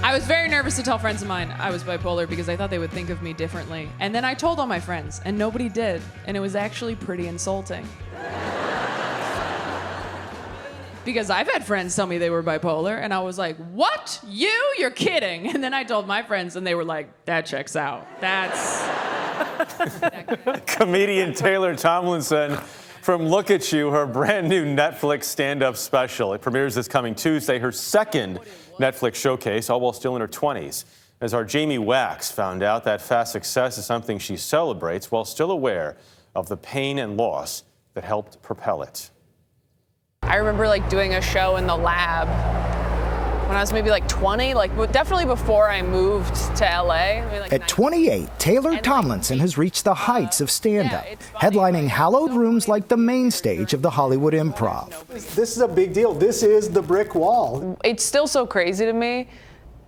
I was very nervous to tell friends of mine I was bipolar because I thought they would think of me differently. And then I told all my friends, and nobody did. And it was actually pretty insulting. Because I've had friends tell me they were bipolar, and I was like, what? You're kidding. And then I told my friends, and they were like, that checks out. Comedian Taylor Tomlinson from Look at You, her brand new Netflix stand-up special. It premieres this coming Tuesday, her second Netflix showcase, all while still in her 20s. As our Jamie Wax found out, that fast success is something she celebrates while still aware of the pain and loss that helped propel it. I remember doing a show in the lab when I was maybe 20, definitely before I moved to LA. At 28, Taylor Tomlinson has reached the heights of stand-up, headlining hallowed rooms like the main stage of the Hollywood Improv. This is a big deal. This is the brick wall. It's still so crazy to me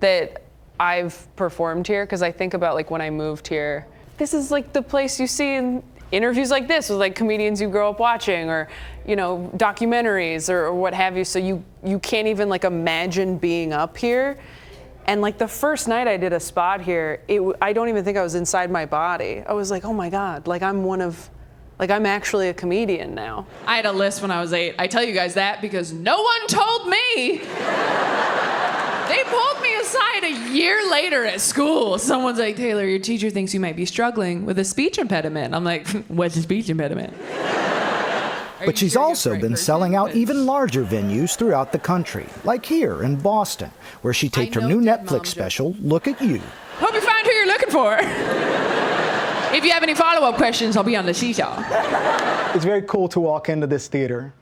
that I've performed here, because I think about when I moved here. This is the place you see in interviews like this with comedians you grow up watching, or documentaries or what have you. So you can't even imagine being up here. And the first night I did a spot here, I don't even think I was inside my body. I was like, oh my God, I'm actually a comedian now. I had a list when I was 8. I tell you guys that because no one told me. They pulled me aside a year later at school. Someone's like, Taylor, your teacher thinks you might be struggling with a speech impediment. I'm like, what's a speech impediment? But she's also been selling out even larger venues throughout the country, like here in Boston, where she taped her new Netflix special, Look at You. Hope you find who you're looking for. If you have any follow-up questions, I'll be on the seesaw. It's very cool to walk into this theater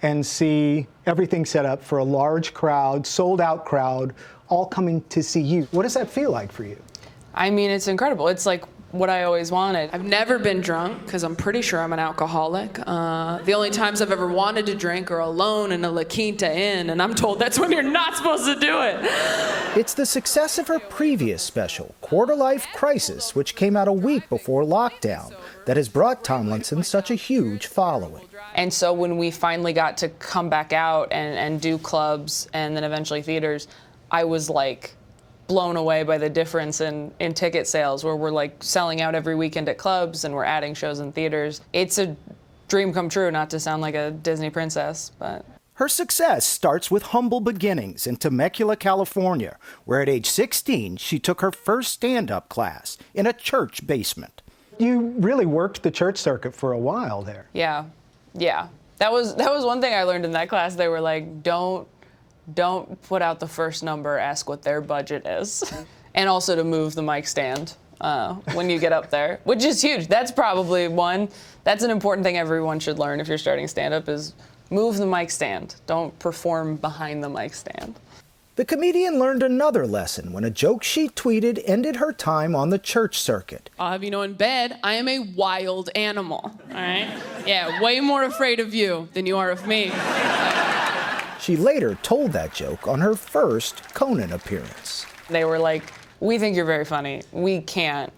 and see everything set up for a large crowd, sold-out crowd, all coming to see you. What does that feel like for you? I mean, it's incredible. It's what I always wanted. I've never been drunk because I'm pretty sure I'm an alcoholic. The only times I've ever wanted to drink are alone in a La Quinta Inn, and I'm told that's when you're not supposed to do it. It's the success of her previous special, Quarter Life Crisis, which came out a week before lockdown, that has brought Tomlinson such a huge following. And so when we finally got to come back out and do clubs and then eventually theaters, I was blown away by the difference in ticket sales, where we're selling out every weekend at clubs and we're adding shows in theaters. It's a dream come true, not to sound like a Disney princess, but. Her success starts with humble beginnings in Temecula, California, where at age 16, she took her first stand-up class in a church basement. You really worked the church circuit for a while there. Yeah. That was one thing I learned in that class. They were like, don't put out the first number, ask what their budget is. And also to move the mic stand when you get up there, which is huge. That's probably that's an important thing everyone should learn if you're starting stand-up, is move the mic stand. Don't perform behind the mic stand. The comedian learned another lesson when a joke she tweeted ended her time on the church circuit. I'll have you know, in bed, I am a wild animal, all right? Yeah, way more afraid of you than you are of me. She later told that joke on her first Conan appearance. They were like, we think you're very funny. We can't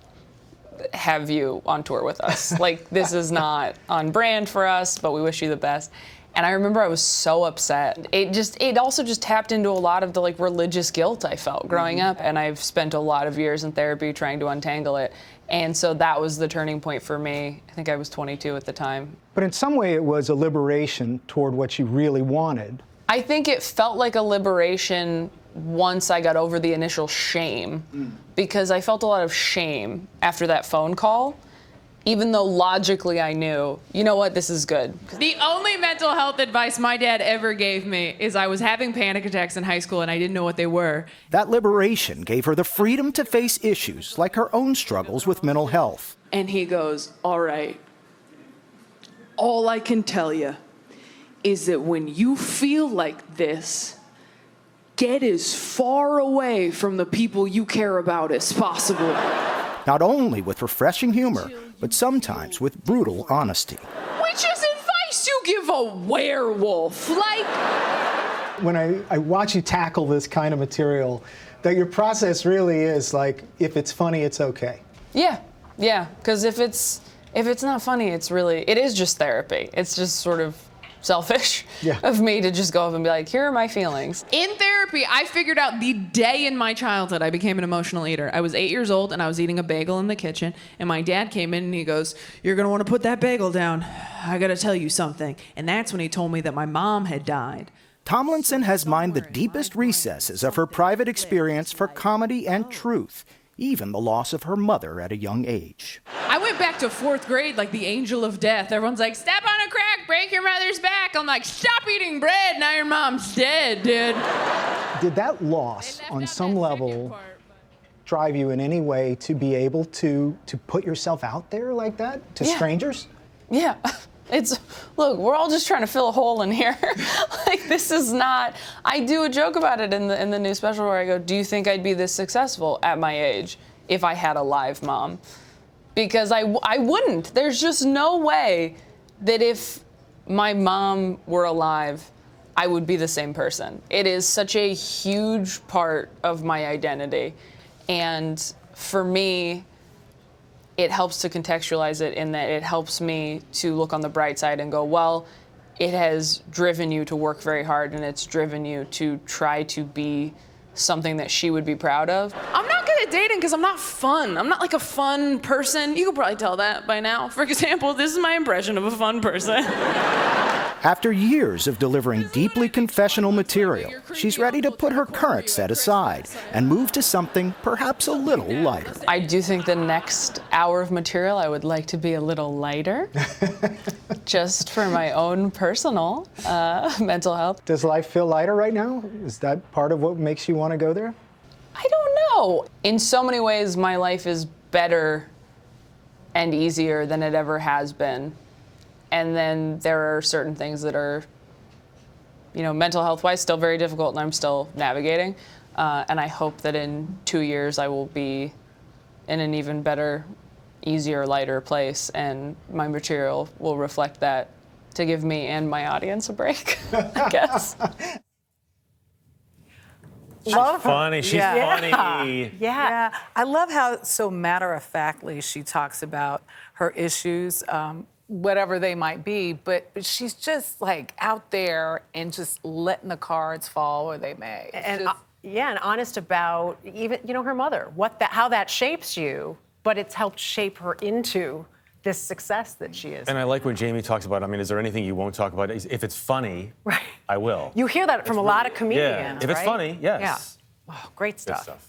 have you on tour with us. This is not on brand for us, but we wish you the best. And I remember I was so upset. It also just tapped into a lot of the religious guilt I felt growing up, and I've spent a lot of years in therapy trying to untangle it. And so that was the turning point for me. I think I was 22 at the time. But in some way it was a liberation toward what you really wanted. I think it felt like a liberation once I got over the initial shame, because I felt a lot of shame after that phone call. Even though logically I knew, you know what, this is good. The only mental health advice my dad ever gave me is I was having panic attacks in high school and I didn't know what they were. That liberation gave her the freedom to face issues like her own struggles with mental health. And he goes, all right, all I can tell you is that when you feel like this, get as far away from the people you care about as possible. Not only with refreshing humor, but sometimes with brutal honesty. Which is advice you give a werewolf. When I watch you tackle this kind of material, that your process really is if it's funny, it's okay. Yeah, because if it's not funny, it is just therapy. It's just sort of selfish Yeah. of me to just go up and be like, here are my feelings. In therapy, I figured out the day in my childhood I became an emotional eater. I was 8 years old and I was eating a bagel in the kitchen, and my dad came in and he goes, "You're gonna want to put that bagel down. I gotta tell you something." And that's when he told me that my mom had died. Tomlinson has mined the deepest recesses of her private experience for comedy and truth, even the loss of her mother at a young age. I went back to 4th grade like the angel of death. Everyone's like, "Step on a crack, break your mother's back." I'm like, "Stop eating bread, now your mom's dead, dude." Did that loss, on some level, drive you in any way to be able to put yourself out there like that to strangers? Yeah. Look, we're all just trying to fill a hole in here. Like, this is not, I do a joke about it in the new special where I go, do you think I'd be this successful at my age if I had a live mom? Because I wouldn't. There's just no way that if my mom were alive, I would be the same person. It is such a huge part of my identity. And for me, it helps to contextualize it in that it helps me to look on the bright side and go, well, it has driven you to work very hard and it's driven you to try to be something that she would be proud of. I'm not good at dating because I'm not fun. I'm not like a fun person. You could probably tell that by now. For example, this is my impression of a fun person. After years of delivering deeply confessional material, she's ready to put her current set aside and move to something perhaps a little lighter. I do think the next hour of material I would like to be a little lighter, just for my own personal mental health. Does life feel lighter right now? Is that part of what makes you want to go there? I don't know. In so many ways, my life is better and easier than it ever has been. And then there are certain things that are, mental health-wise still very difficult and I'm still navigating. And I hope that in 2 years I will be in an even better, easier, lighter place and my material will reflect that to give me and my audience a break, I guess. Love her. Funny. She's funny. Yeah. I love how so matter-of-factly she talks about her issues, whatever they might be, but she's just like out there and just letting the cards fall where they may. And honest about even her mother, how that shapes you, but it's helped shape her into this success that she is. And I like when Jamie talks about, is there anything you won't talk about? If it's funny, right. I will. You hear that from a lot of comedians, Yeah. If it's right? funny, yes. Yeah. Oh, great stuff. Good stuff.